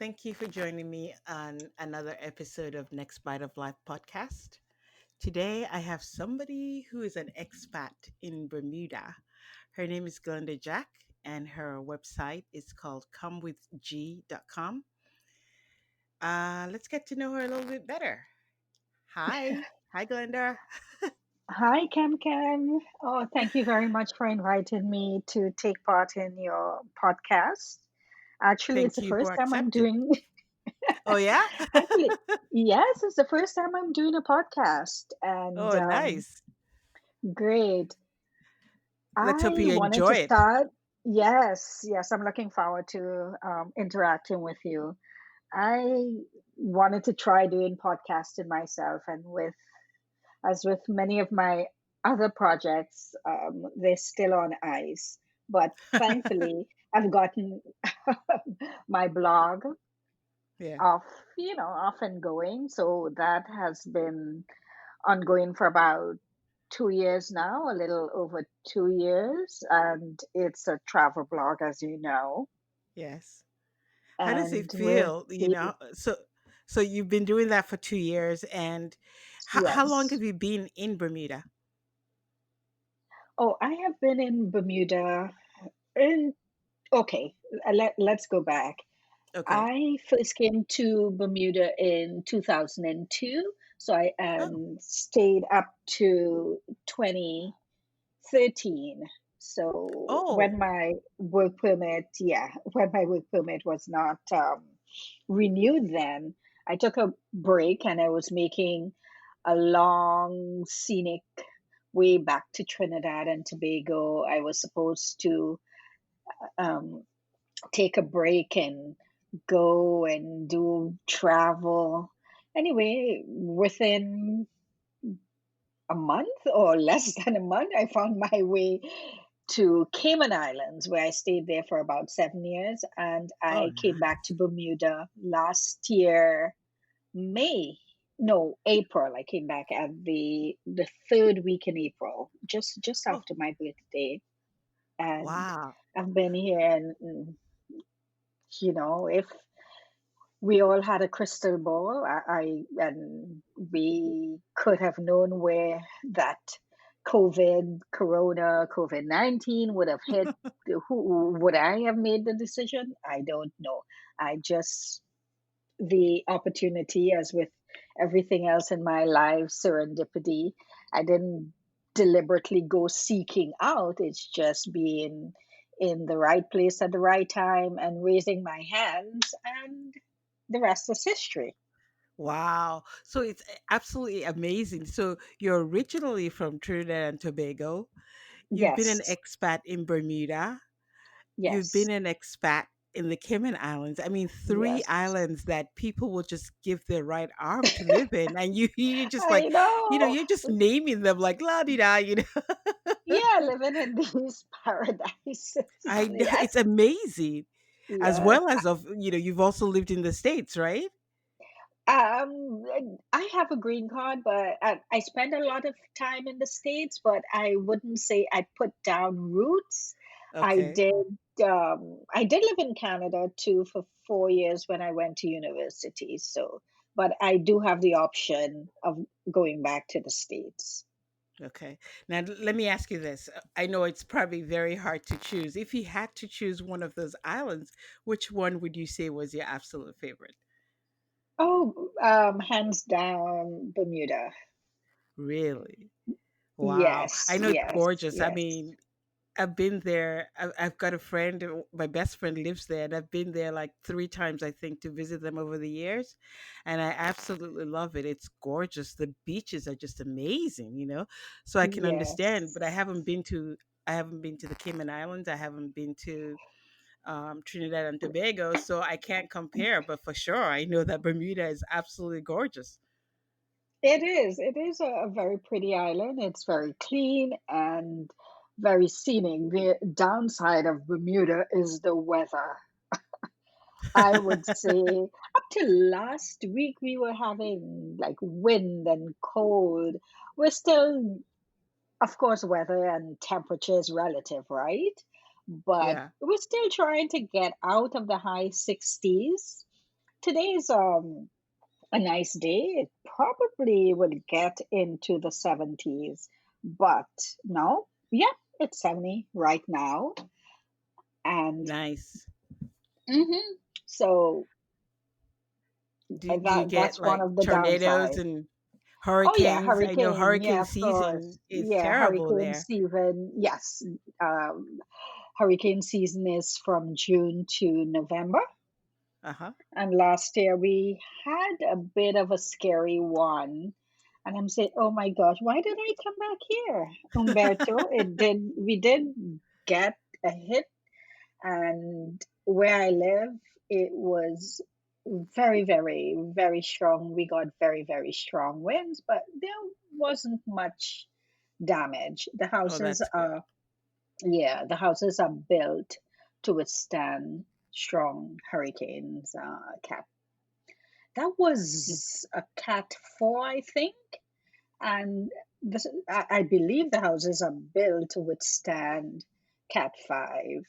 Thank you for joining me on another episode of Next Bite of Life podcast. Today, I have somebody who is an expat in Bermuda. Her name is Glenda Jack, and her website is called comewithg.com. Let's get to know her a little bit better. Hi. Hi, Glenda. Hi, Cam. Oh, thank you very much for inviting me to take part in your podcast. Actually, it's Thank the you for first time I'm accepting. doing, Oh, yeah? actually, yes, it's the first time I'm doing a podcast, and Oh, nice. great. Let's hope I you wanted to enjoy it. start. Yes, I'm looking forward to interacting with you. I wanted to try doing podcasting myself, and as with many of my other projects, they're still on ice. But thankfully, I've gotten my blog Yeah. off, off and going. So that has been ongoing for about 2 years now, a little over 2 years. And it's a travel blog, as you know. Yes. How does And it with feel? the, So you've been doing that for 2 years, and how long yes. have you been in Bermuda? Oh, I have been in Bermuda. In, okay, let's go back. Okay. I first came to Bermuda in 2002, so I Oh. stayed up to 2013. So Oh. when my work permit was not renewed, then I took a break and I was making a long scenic way back to Trinidad and Tobago. I was supposed to um, take a break and go and do travel. Anyway, within a month or less than a month, I found my way to Cayman Islands, where I stayed there for about 7 years. And Oh, I came back to nice. Bermuda last year, May. No, April. I came back at the third week in April, just Oh, after my birthday, and wow. I've been here. And if we all had a crystal ball. And we could have known where that COVID 19 would have hit. Who would I have made the decision? I don't know. I just the opportunity, as with everything else in my life, serendipity. I didn't deliberately go seeking out. It's just being in the right place at the right time and raising my hands, and the rest is history. Wow. So it's absolutely amazing. So you're originally from Trinidad and Tobago. You've been an Yes, expat in Bermuda. You've been yes, an expat in the Cayman Islands. I mean, three yes. islands that people will just give their right arm to live in, and you just I like, know. you're just naming them like la di da. Yeah, living in these paradises. I know it's Yes, amazing, as yes. well as you've also lived in the states, right? I have a green card, but I spend a lot of time in the States, but I wouldn't say I put down roots. I Okay. did I did live in Canada too for 4 years when I went to university. So, but I do have the option of going back to the States. Okay. Now, let me ask you this. I know it's probably very hard to choose. If you had to choose one of those islands, which one would you say was your absolute favorite? Oh, hands down, Bermuda. Really? Wow. Yes, I know it's yes, gorgeous. I yes. mean, I've been there. I've got a friend, my best friend lives there, and I've been there like 3 times, I think, to visit them over the years. And I absolutely love it. It's gorgeous. The beaches are just amazing. So I can understand, but Yes. I haven't been to the Cayman Islands. I haven't been to Trinidad and Tobago, so I can't compare. But for sure, I know that Bermuda is absolutely gorgeous. It is. It is a very pretty island. It's very clean and very scenic. The downside of Bermuda is the weather. I would say up to last week we were having like wind and cold. We're still, of course, weather and temperature is relative, right? But Yeah. we're still trying to get out of the high 60s. today's a nice day. It probably will get into the 70s, but no, yeah, it's 70 right now. And Nice. mhm, so Do you get that's one like of the tornadoes downsides. and Oh yeah, hurricanes? I know hurricane. Yeah, hurricane of course. season is Yeah, terrible hurricane there. season. Yes, um, hurricane season is from June to November. Uh-huh. And last year we had a bit of a scary one. And I'm saying, oh my gosh, why did I come back here, Umberto? We did get a hit, and where I live, it was very, very, very strong. We got very, very strong winds, but there wasn't much damage. Oh, that's good. The houses are built to withstand strong hurricanes. Cat That Mm. was a Cat 4, I think, and I believe the houses are built to withstand Cat 5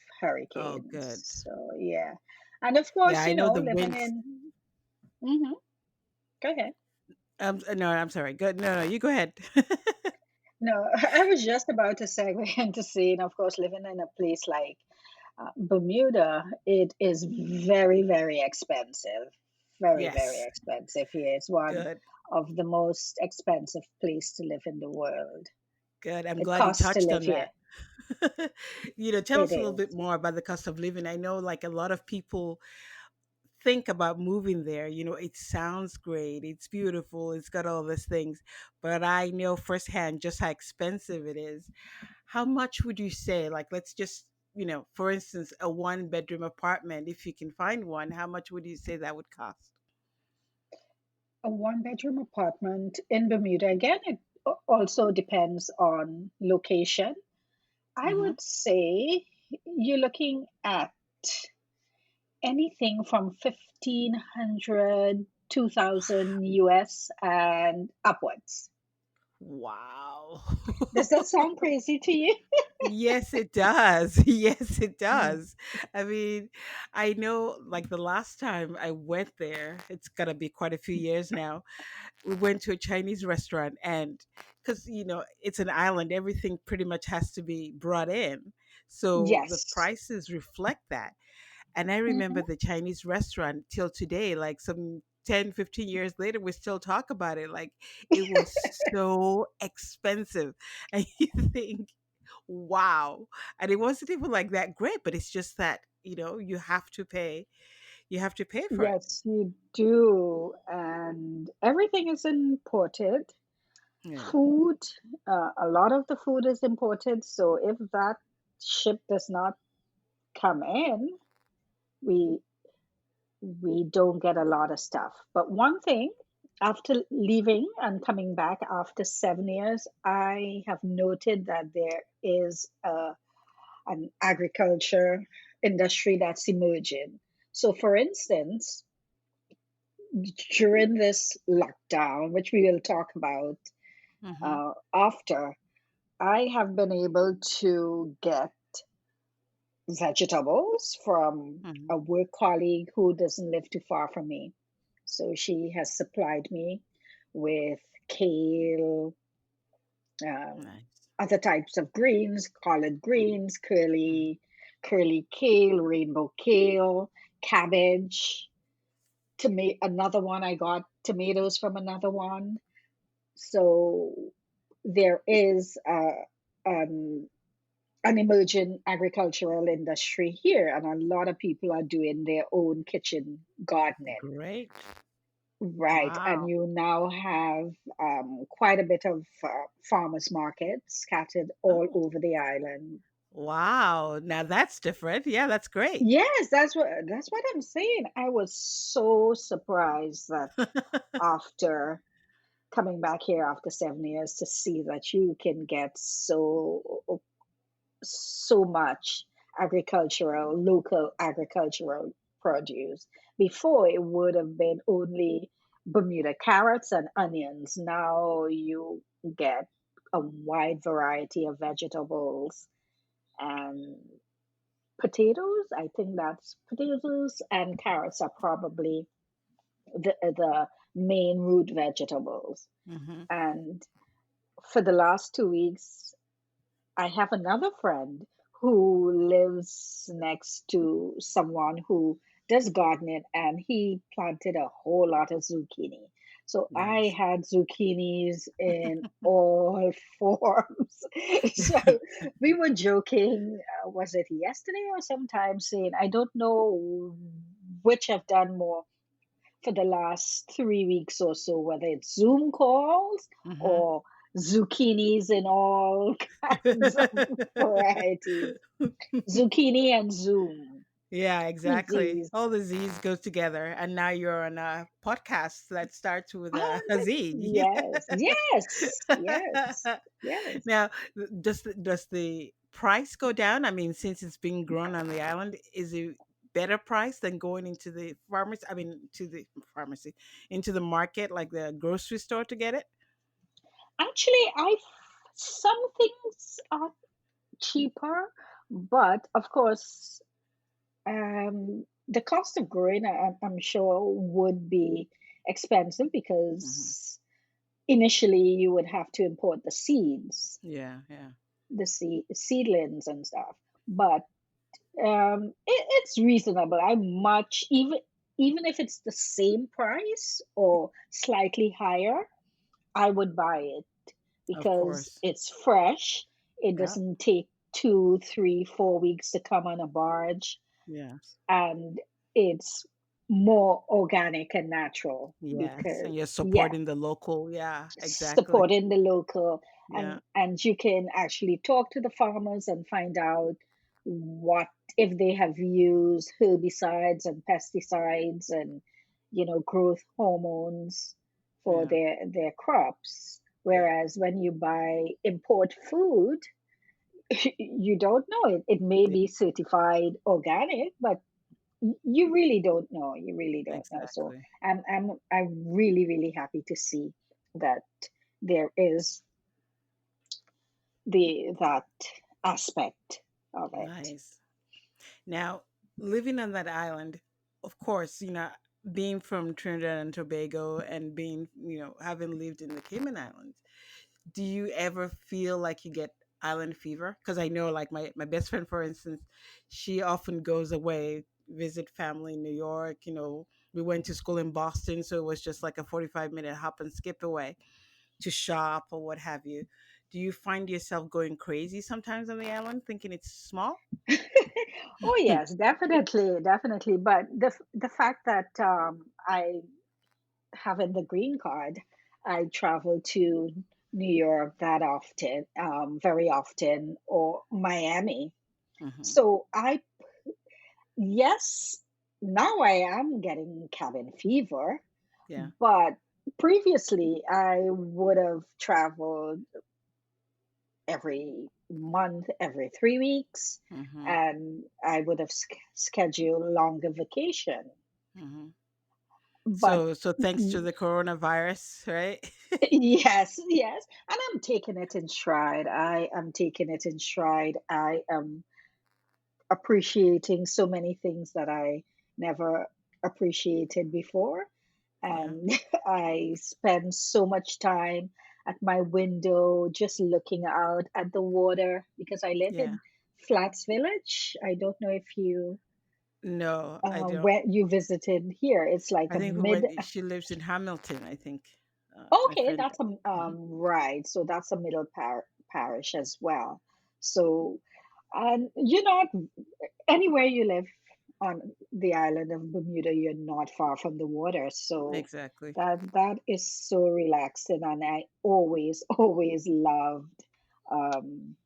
Oh, hurricanes. good. So yeah, and of Yeah, course, I know the living winds. in. Hmm. Go ahead. No, I'm sorry. Good. No, no, you go ahead. No, I was just about to segue into saying, of course, living in a place like Bermuda, it is very, very expensive. Very, very Yes. expensive here. It's one Good. of the most expensive place to live in the world. Good. I'm It glad you costs to touched live on here. that. Tell It us a little bit is. more about the cost of living. I know like a lot of people think about moving there. It sounds great, it's beautiful, it's got all these things, but I know firsthand just how expensive it is. How much would you say, like, let's just, for instance, a one bedroom apartment, if you can find one, how much would you say that would cost? A one-bedroom apartment in Bermuda, again, it also depends on location. I Mm-hmm. would say you're looking at anything from 1,500, 2,000 US and upwards. Wow. Does that sound crazy to you? Yes, it does. Yes, it Mm. does. I mean, I know like the last time I went there, it's gotta be quite a few years now. We went to a Chinese restaurant, and because it's an island, everything pretty much has to be brought in. So the Yes. prices reflect that. And I remember Hmm. the Chinese restaurant till today, like some 10, 15 years later, we still talk about it. Like it was so expensive. And you think, wow. And it wasn't even like that great, but it's just that, you have to pay for it. Yes, you do. And everything is imported. Yeah. Food, a lot of the food is imported. So if that ship does not come in, we we don't get a lot of stuff. But one thing, after leaving and coming back after 7 years, I have noted that there is an agriculture industry that's emerging. So, for instance, during this lockdown, which we will talk about Hmm. after, I have been able to get vegetables from Hmm. a work colleague who doesn't live too far from me. So she has supplied me with kale, um, Nice. other types of greens, collard greens, Mhm. curly kale, rainbow kale, cabbage. Another one I got tomatoes from another one. So there is um, an emerging agricultural industry here, and a lot of people are doing their own kitchen gardening. Great. Right, and Wow. you now have quite a bit of farmers markets scattered all Oh, over the island. wow. Now that's different. Yeah, that's great. Yes, that's what I'm saying. I was so surprised that after coming back here after 7 years to see that you can get so much local agricultural produce. Before it would have been only Bermuda carrots and onions. Now you get a wide variety of vegetables and potatoes. I think that's potatoes and carrots are probably. the main root vegetables. Mm-hmm. And for the last 2 weeks, I have another friend who lives next to someone who does gardening, and he planted a whole lot of zucchini. So I Nice. had zucchinis in all forms. So we were joking, was it yesterday or sometime, saying, I don't know which have done more for the last 3 weeks or so, whether it's Zoom calls Mm-hmm. or zucchinis in all kinds of varieties. Zucchini and Zoom. Yeah, With exactly. these. All the Z's go together, and now you're on a podcast that starts with Oh, a Z. yes, yes, yes, yes. Now, does the price go down? I mean, since it's being grown on the island, is it better price than going into the pharmacy? I mean, to the pharmacy, into the market, like the grocery store to get it? Actually, some things are cheaper, but of course, the cost of growing, I'm sure, would be expensive Hmm. because initially you would have to import the seeds, Yeah, yeah, the seedlings and stuff. But it's reasonable. I much even if it's the same price or slightly higher, I would buy it of because course. it's fresh. It Yeah, doesn't take 2, 3, 4 weeks to come on a barge, yes, and it's more organic and natural yes, because, and you're yeah, supporting the local. Yeah, exactly. supporting the local, Yeah, and you can actually talk to the farmers and find out what if they have used herbicides and pesticides and growth hormones for yeah, their crops, yeah, whereas when you buy import food, you don't know it. It may yeah, be certified organic, but you really don't know. You really don't know. So exactly. I'm really really happy to see that there is the that aspect of it. Nice. Now, living on that island, of course, being from Trinidad and Tobago and being, having lived in the Cayman Islands, do you ever feel like you get island fever? Because I know, like, my best friend, for instance, she often goes away, visit family in New York. We went to school in Boston, so it was just like a 45-minute hop and skip away to shop or what have you. Do you find yourself going crazy sometimes on the island, thinking it's small? Oh yes, definitely, definitely. But the fact that I having the green card, I travel to New York that often, very often, or Miami. Hmm. So yes, now I am getting cabin fever, Yeah. but previously I would have traveled every month, every 3 weeks, Hmm. and I would have scheduled longer vacation. Hmm. But So thanks to the coronavirus, right? yes, yes, and I'm taking it in stride. I am taking it in stride. I am appreciating so many things that I never appreciated before. Yeah. And I spend so much time at my window just looking out at the water because I live Yeah. in Flats Village. I don't know if you No, I don't. where you visited here. It's like I a think we mid. went. She lives in Hamilton. I think. My Okay, friend. that's a Mhm. right. So that's a middle parish as well. So, and you're not anywhere you live on the island of Bermuda, you're not far from the water. So Exactly. that is so relaxing, and I always always loved um,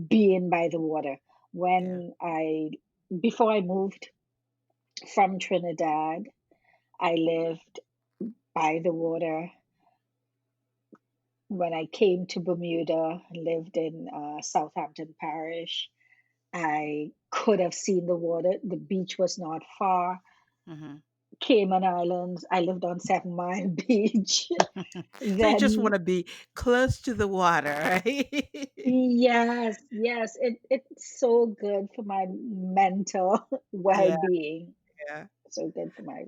being by the water. Yeah. When I Before I moved from Trinidad, I lived by the water. When I came to Bermuda, lived in Southampton Parish. I could have seen the water. The beach was not far. Hmm. Cayman Islands. I lived on 7 Mile Beach. So you just want Then, to be close to the water, right? yes, yes, it's so good for my mental Yeah. well-being. Yeah. So good for my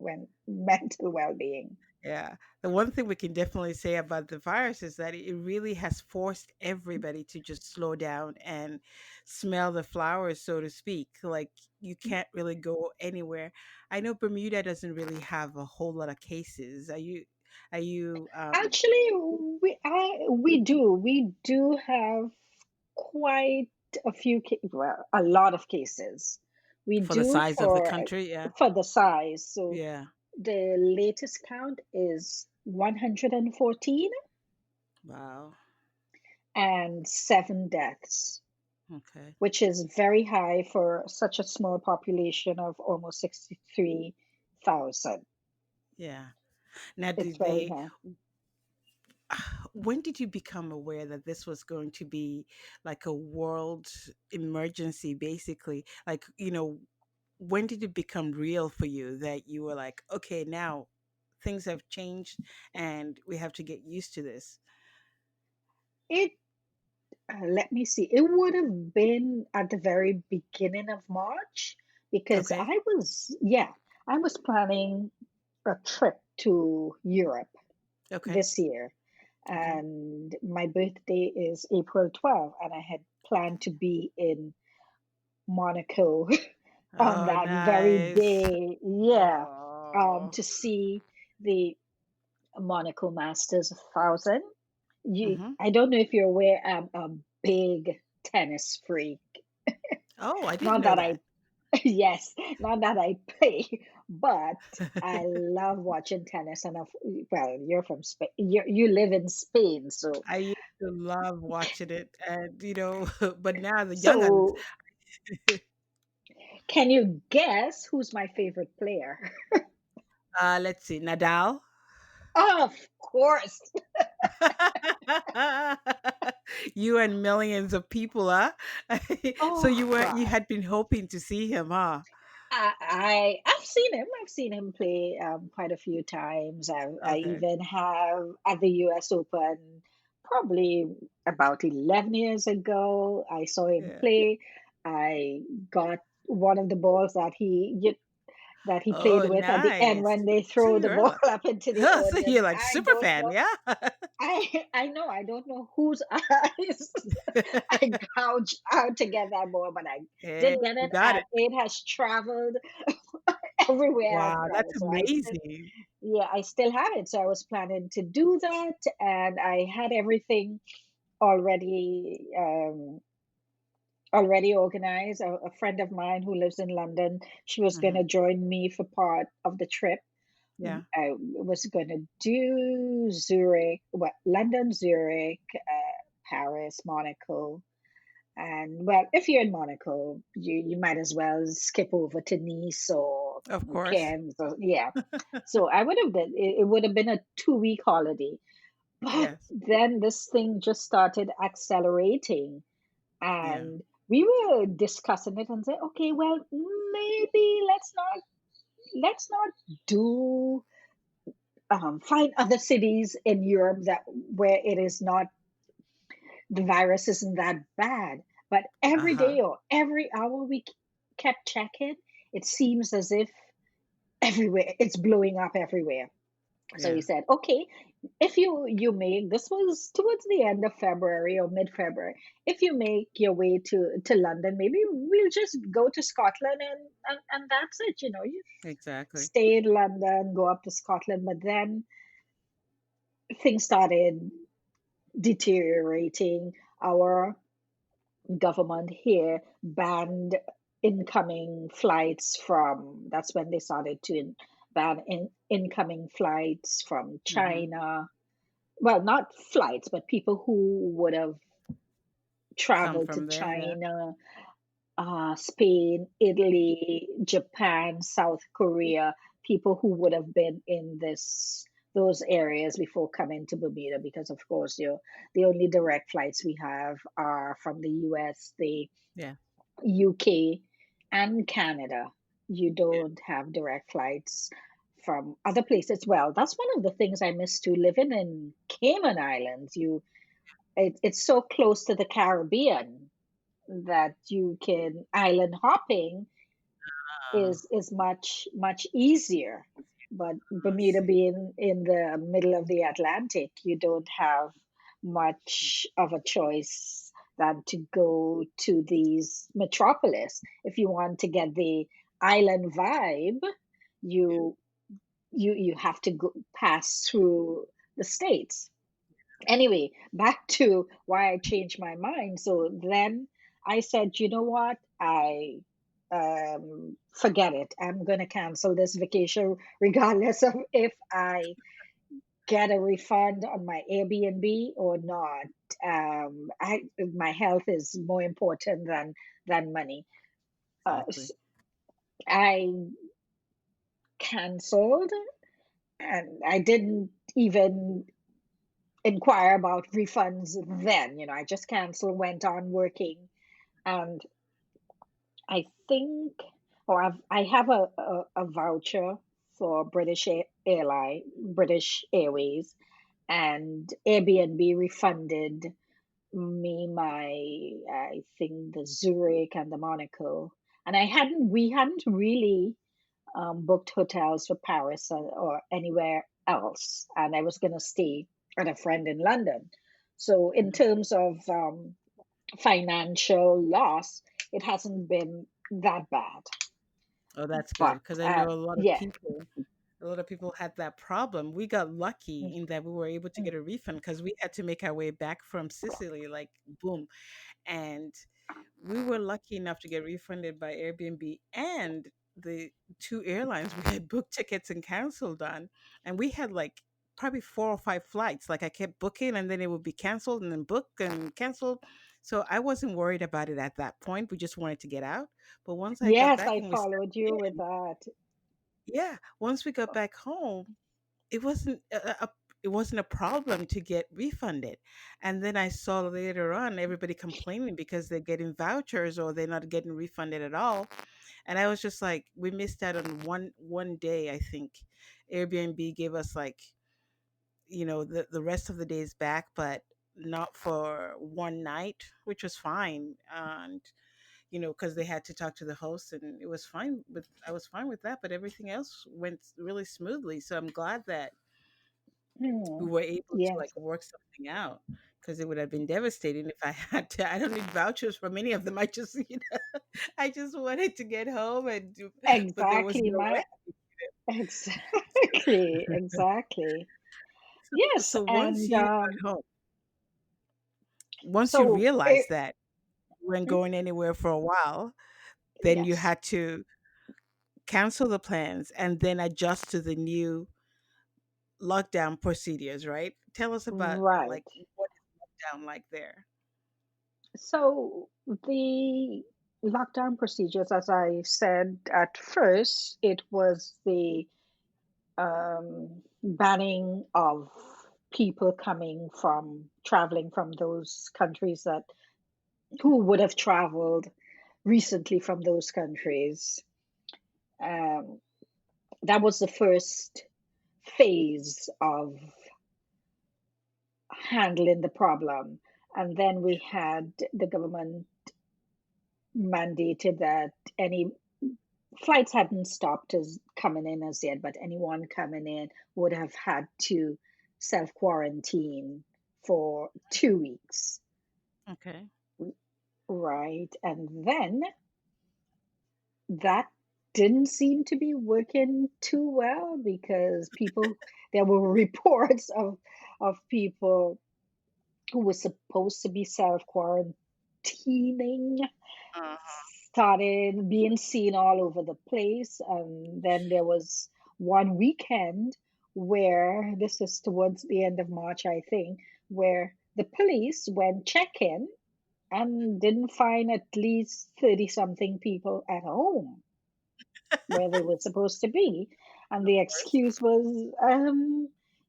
when mental well-being. Yeah. The one thing we can definitely say about the virus is that it really has forced everybody to just slow down and smell the flowers, so to speak. Like you can't really go anywhere. I know Bermuda doesn't really have a whole lot of cases. Are you Actually, we do have quite a well, a lot of cases. We for the do size of the for country? Yeah. the size. So Yeah. the latest count is 114 Wow. and 7 deaths, Okay. which is very high for such a small population of almost 63,000. Yeah. Now, It's did very they high. when did you become aware that this was going to be like a world emergency, basically? Like, when did it become real for you that you were like, okay, now things have changed and we have to get used to this? It Let me see. It would have been at the very beginning of March because Okay. I was planning a trip to Europe Okay. this year. Okay. And my birthday is April 12th, and I had planned to be in Monaco on Oh, that very nice. day. Yeah, Oh. to see the Monaco Masters 1000. Hmm. I don't know if you're aware, I'm a big tennis freak. Oh, I didn't Not know that I, that. yes, not that I play, but I love watching tennis. And well, you're from Spain. You live in Spain, so I used to love watching it, and but now the young uns. so can you guess who's my favorite player? Let's see, Nadal. Of course. You and millions of people, huh? So Oh you God. had been hoping to see him, huh? I've seen him. I've seen him play quite a few times. I Okay. even have at the U.S. Open probably about 11 years ago. I saw him Yeah. play. I got one of the balls that he played Oh, with at the end nice. when they So throw the you're ball like, up into the so audience. you're like I super don't fan, know. yeah? I know. I don't know whose eyes I gouged out to get that ball, but I Hey, did get you it, got and it. it has traveled everywhere I've Wow, that's traveled. amazing. I still have it. So I was planning to do that, and I had everything already already organized. A friend of mine who lives in London, she was going Hmm. to join me for part of the trip. Yeah. I was going to do Zurich, well, London, Zurich, Paris, Monaco. And well, if you're in Monaco, you might as well skip over to Nice or Of course. Cannes. Or, yeah. So I would have done it, it would have been a 2 week holiday. But Yes. then this thing just started accelerating, Yeah. and we were discussing it and said, okay, well, maybe let's not do find other cities in Europe that where it is not the virus isn't that bad. But every Uh-huh. day or every hour we kept checking, it seems as if everywhere it's blowing up everywhere. So Yeah. he said, okay, if you make this was towards the end of February or mid February, if you make your way to London, maybe we'll just go to Scotland and that's it. You Exactly. stay in London, go up to Scotland, but then things started deteriorating. Our government here banned incoming flights from, that's when they started to ban incoming flights from Hmm. China. Well, not flights, but people who would have Come traveled to from there, yeah. China, Spain, Italy, Japan, South Korea, people who would have been in those areas before coming to Bermuda, because of course the only direct flights we have are from the US, the Yeah. UK, and Canada. You don't have direct flights from other places. Well, that's one of the things I miss too. Living in Cayman Islands, it's so close to the Caribbean that you can island hopping Uh, is much easier. But I Bermuda see. being in the middle of the Atlantic, you don't have much of a choice than to go to these metropolis. If you want to get the island vibe, you you have to go pass through the states. Anyway, back to why I changed my mind. So then I said, you know what? I forget it. I'm going to cancel this vacation regardless of if I get a refund on my Airbnb or not. My health is more important than money. Exactly. I canceled, and I didn't even inquire about refunds then. I just canceled, went on working, and I think, or I have a voucher for British Airways, and Airbnb refunded me I think the Zurich and the Monaco, and we hadn't really booked hotels for Paris or anywhere else, and I was going to stay at a friend in London. So in Mhm. terms of financial loss, it hasn't been that bad. Oh, that's good But because I know yeah, a lot of people had that problem. We got lucky in that we were able to get a refund because we had to make our way back from Sicily, like boom. And we were lucky enough to get refunded by Airbnb and the two airlines we had booked tickets and canceled on. And we had like probably 4 or 5 flights. Like I kept booking and then it would be canceled and then booked and canceled. So I wasn't worried about it at that point. We just wanted to get out. But once I got yes, back I and we settled followed you with in, that. yeah, once we got back home, it wasn't it wasn't a problem to get refunded. And then I saw later on everybody complaining because they're getting vouchers or they're not getting refunded at all. And I was just like, we missed out on one day, I think. Airbnb gave us like, the rest of the days back, but not for one night, which was fine. And because they had to talk to the host, and it was fine with I was fine with that, but everything else went really smoothly. So I'm glad that we Hmm. were able to Yes, like work something out because it would have been devastating if I had to. I don't need vouchers for many of them. I just, I just wanted to get home and do, but there was exactly. no way. Exactly, exactly. Yes, So once and you got home, once you so realized that you weren't mm, going anywhere for a while, then you yes, had to cancel the plans and then adjust to the new lockdown procedures, right? Tell us about right. like what is lockdown like there. So the lockdown procedures, as I said at first, it was the banning of people coming from traveling from those countries that who would have traveled recently from those countries. Um, that was the first phase of handling the problem. And then we had the government mandated that any flights hadn't stopped as coming in as yet, but anyone coming in would have had to self quarantine for 2 weeks, Okay. right? And then that didn't seem to be working too well because there were reports of people who were supposed to be self quarantining Uh-huh. started being seen all over the place. And then there was one weekend where, this is towards the end of March, I think, where the police went check in and didn't find at least 30 something people at home where they were supposed to be. And the excuse was,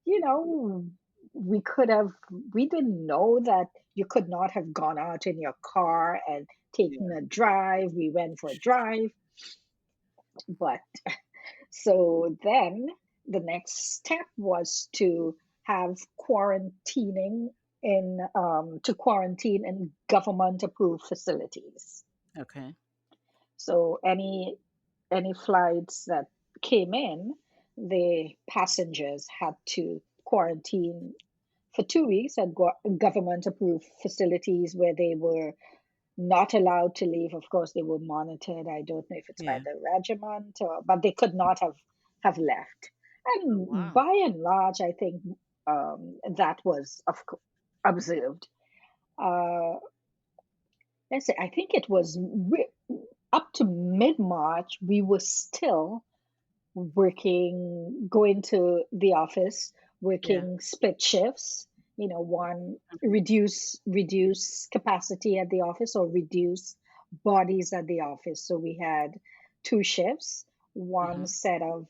you know, we could have, we didn't know that you could not have gone out in your car and taken Yeah. a drive. We went for a drive. But so then the next step was to have quarantining to quarantine in government approved facilities. Okay. So any flights that came in, the passengers had to quarantine for 2 weeks at government approved facilities where they were not allowed to leave. Of course, they were monitored. I don't know if it's by Yeah. the regiment, but they could not have left. Oh, And wow. by and large, I think that was observed. Uh, let's say, I think it was up to mid March, we were still working, going to the office, Yeah. working split shifts, one reduce capacity at the office or reduce bodies at the office. So we had two shifts, one Mm-hmm. set of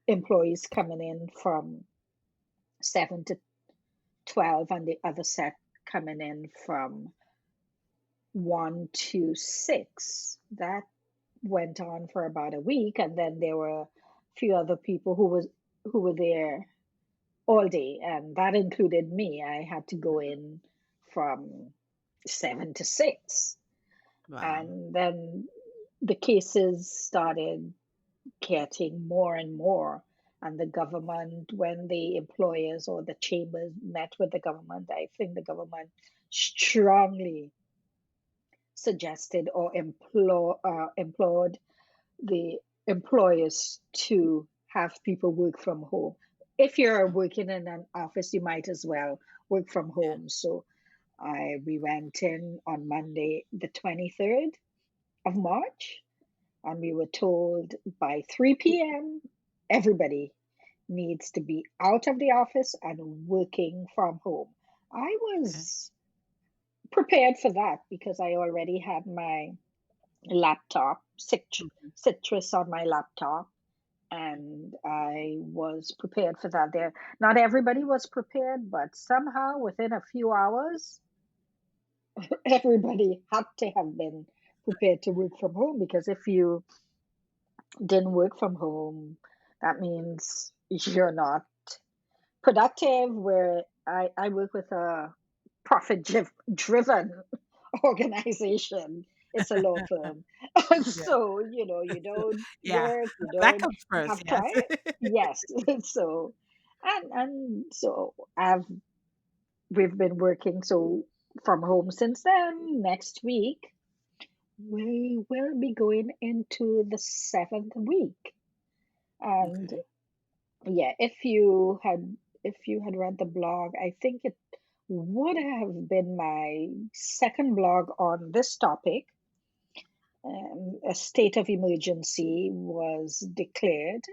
employees coming in from 7 to 12, and the other set coming in from 1 to 6. That went on for about a week, and then there were a few other people who were there all day, and that included me. I had to go in from 7 to 6, Wow. and then the cases started getting more and more. And the government, when the employers or the chambers met with the government, I think the government strongly suggested or implored the employers to have people work from home. If you're working in an office, you might as well work from Yeah. home. So we went in on Monday, the 23rd of March, and we were told by 3 p.m. everybody needs to be out of the office and working from home. I Okay. was prepared for that because I already had my laptop, Mhm. Citrus on my laptop, and I was prepared for that. There, not everybody was prepared, but somehow within a few hours, everybody had to have been prepared to work from home, because if you didn't work from home, that means you're not productive. Where I work with a driven organization. It's a law firm. Yeah. So, you don't Yeah. work, you That don't comes first. have Yes. time. Yes. So, and so we've been working from home since then. Next week, we will be going into the seventh week. And Okay. yeah, if you had read the blog, I think it would have been my second blog on this topic. A state of emergency was declared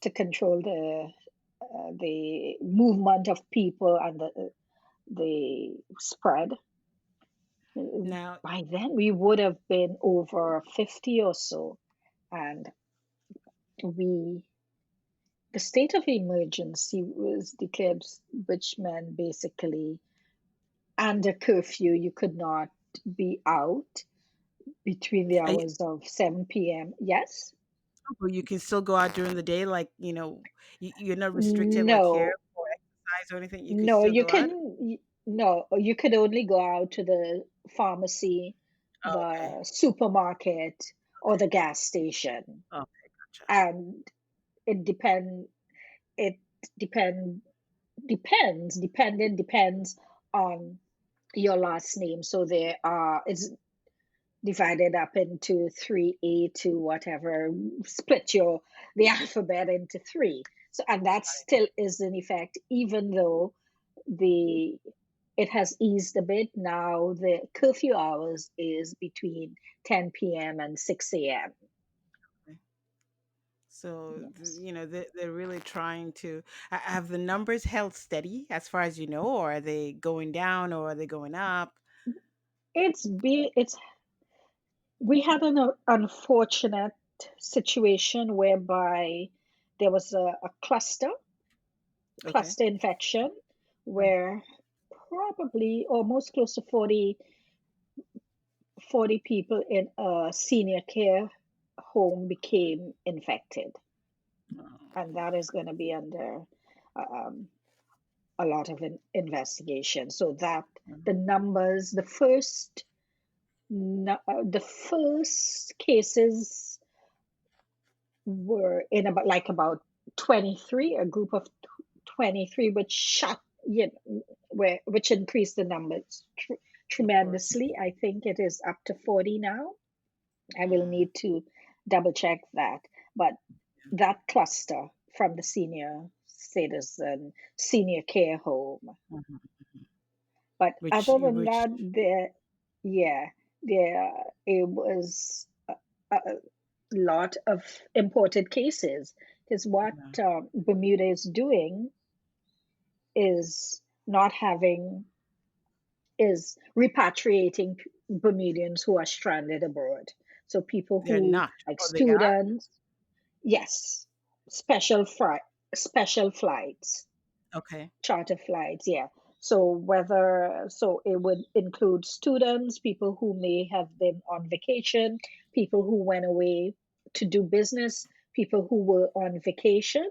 to control the movement of people and the spread. Now, By then, we would have been over 50 or so, and we the state of emergency was declared, which meant basically under curfew, you could not be out between the I, hours of 7 p.m. Yes? well, you can still go out during the day, like, you're not restricted, like here, No, or exercise or anything. You could no, still go out. no, you could only go out to the pharmacy, Oh, okay. the supermarket, or the gas station. Okay, gotcha. And it it depend, depends on your last name. So it's divided up into three, A to whatever, split the alphabet into three. So, and that still is in effect, even though the it has eased a bit. Now the curfew hours is between 10 p.m. and 6 a.m. Okay. So, Yes. they're really trying to have the numbers held steady as far as you know, or are they going down or are they going up? It's we had an unfortunate situation whereby there was a Okay. cluster infection where probably almost close to 40 people in a senior care home became infected. And that is going to be under um, a lot of investigation. So that the numbers, the first cases were in about 23, a group of 23, which shot, which increased the numbers Of course. tremendously. I think it is up to 40 now. I will Mm, need to double check that. But that cluster from the senior citizen, senior care home. mhm. But Which other than which that, yeah, there, it was a lot of imported cases. Because what yeah, Bermuda is doing is not having, is repatriating Bermudians who are stranded abroad. So people they're who, not. like Oh, they are? students, yes, special special flights, Okay. charter flights, yeah. So it would include students, people who may have been on vacation, people who went away to do business, people who were on vacation.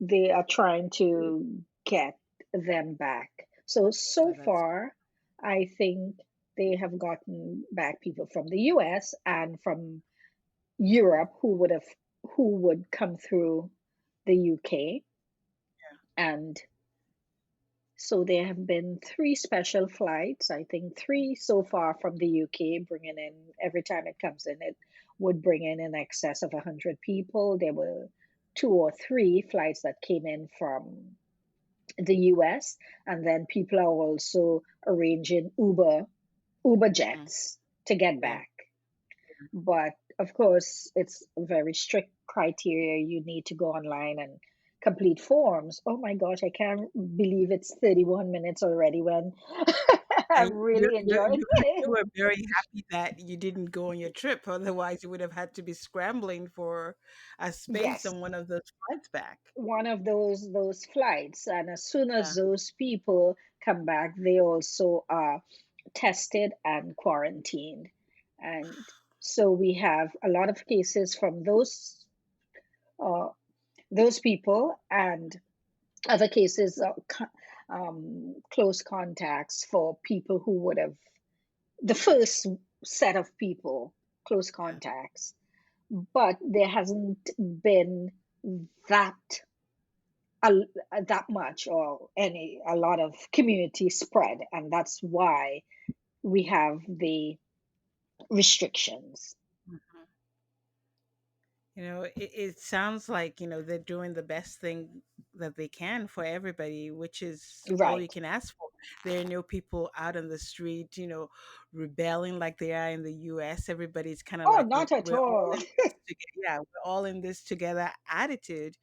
They are trying to get them back. So Oh, that's far, I think they have gotten back people from the US and from Europe who would come through the UK. And so there have been three special flights, I think three so far from the UK, bringing in, every time it comes in, it would bring in excess of 100 people. There were two or three flights that came in from the US, and then people are also arranging Uber mm, jets to get yeah. back. But of course, it's very strict criteria. You need to go online and complete forms. Oh my gosh, I can't believe it's 31 minutes already when And I'm really enjoying you it. were very happy that you didn't go on your trip. Otherwise, you would have had to be scrambling for a space Yes, on one of those flights back. one of those flights, and as soon Yeah. as those people come back, they also are tested and quarantined. And so we have a lot of cases from uh, those people, and other cases of close contacts for people who would have, the first set of people, close Yeah. contacts. But there hasn't been that a, that much, or any, a lot of community spread, and that's why we have the restrictions. Mhm. It sounds like, they're doing the best thing that they can for everybody, which is all you Right. can ask for. There are no people out on the street, rebelling like they are in the US. Everybody's kind of Oh, like not at we're all all. in this together. Yeah, we're all in this together attitude,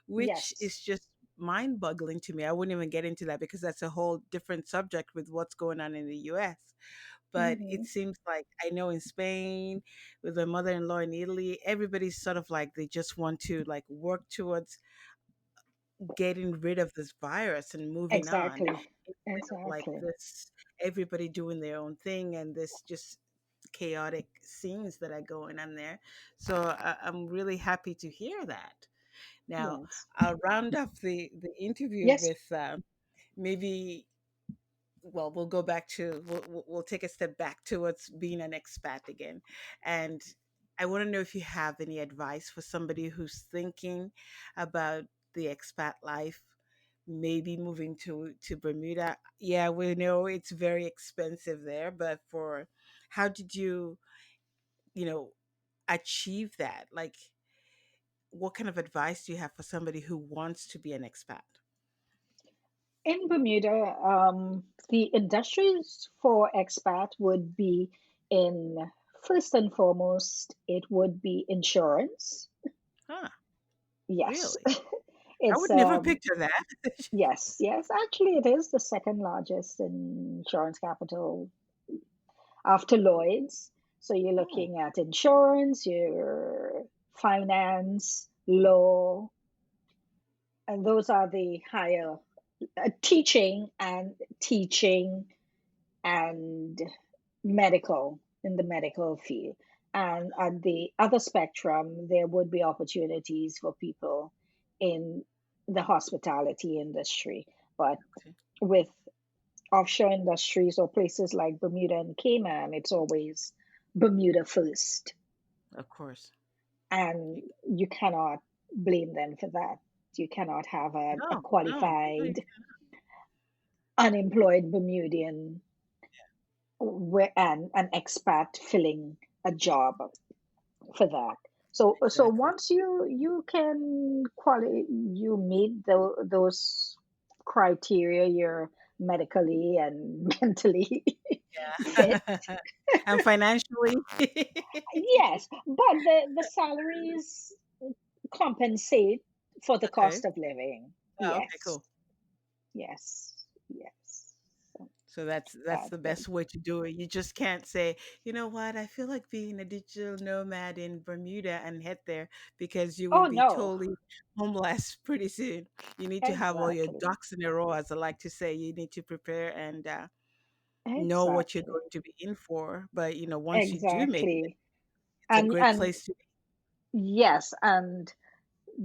which Yes. is just mind-boggling to me. I wouldn't even get into that because that's a whole different subject with what's going on in the US. But it Hmm. seems like I know in Spain, with my mother-in-law in Italy, everybody's sort of like they just want to like work towards getting rid of this virus and moving on Exactly. instead of like Exactly. this everybody doing their own thing and this just chaotic scenes that are going on there. So I'm really happy to hear that. Now, Yes. I'll round up the interview Yes. with maybe, well, we'll go back to we'll take a step back towards being an expat again, and I want to know if you have any advice for somebody who's thinking about the expat life, maybe moving to Bermuda. Yeah, we know it's very expensive there, but for how did you know achieve that? Like, what kind of advice do you have for somebody who wants to be an expat? In Bermuda, the industries for expat would be, in first and foremost, it would be insurance. Huh? Yes, Really? I it's would never picture that. yes, yes. Actually, it is the second largest insurance capital after Lloyd's. So you're Oh, looking at insurance, your finance, law, and those are the higher, teaching and medical, in the medical field. And at the other spectrum, there would be opportunities for people in the hospitality industry. But okay. with offshore industries or places like Bermuda and Cayman, it's always Bermuda first. Of course. and you cannot blame them for that. You cannot have a No, no, really. qualified unemployed Bermudian and an expat filling a job for that. So Exactly. once you can you meet those criteria, you're medically and mentally fit. Yeah. And financially. Yes, but the salaries compensate for the Okay. cost of living. Oh, okay, Yes, cool. yes, yes. So So that's that's the good. best way to do it. You just can't say, you know what, I feel like being a digital nomad in Bermuda and head there because you will Oh be no, totally homeless pretty soon. You need to have all your exactly, ducks in a row, as I like to say. You need to prepare and know what you're exactly, going to be in for. But once you do make it, exactly. it's a great And place to be. yes, and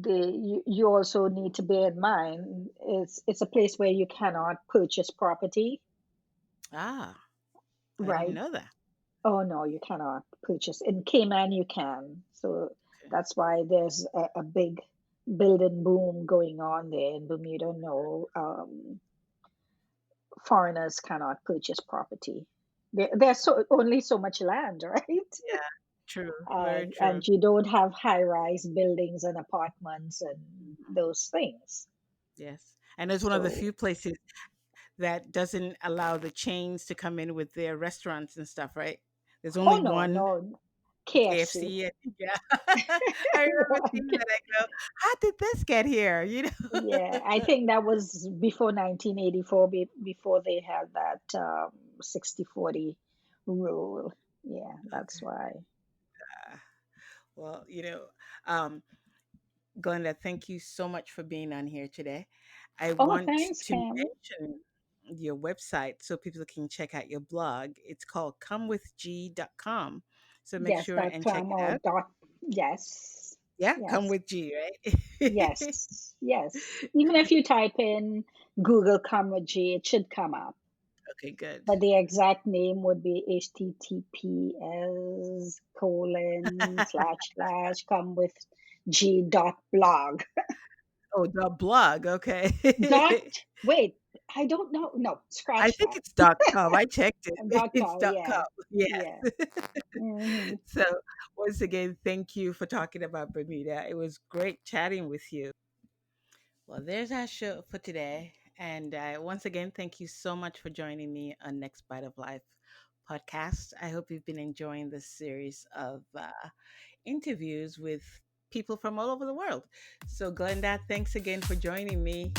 you also need to bear in mind it's a place where you cannot purchase property, Ah, I didn't right? know that. Oh no, you cannot purchase. In Cayman you can. So Okay. that's why there's a big building boom going on there in Bermuda. No, foreigners cannot purchase property. There's only so much land, right? Yeah, true. Very And true. you don't have high-rise buildings and apartments and Mhm. those things. Yes. And it's one of the So few places that doesn't allow the chains to come in with their restaurants and stuff, right? There's oh only no, one no, KFC. KFC. Yeah. I remember One seeing K- that. I go, how did this get here? Yeah, I think that was before 1984, before they had that 60/40 rule. Yeah, that's Okay. why. Well, um, Glenda, thank you so much for being on here today. I Oh, want thanks, to Cam. mention your website so people can check out your blog. It's called comewithg.com. So make Yes, sure dot and check com it or out. dot. Yes, Yeah, come yes, with G, right? yes, yes. Even if you type in Google Comedy, it should come up. Okay, good. But the exact name would be https colon slash slash come with g dot blog. Oh, the blog, okay. Dot, wait, I don't know. No, I scratch think that. it's .com. I checked it. Dot It's com, .com. yeah, Yes. yeah. Hmm. So, once again, thank you for talking about Bermuda. It was great chatting with you. Well, there's our show for today. And once again, thank you so much for joining me on Next Bite of Life podcast. I hope you've been enjoying this series of interviews with people from all over the world. So, Glenda, thanks again for joining me.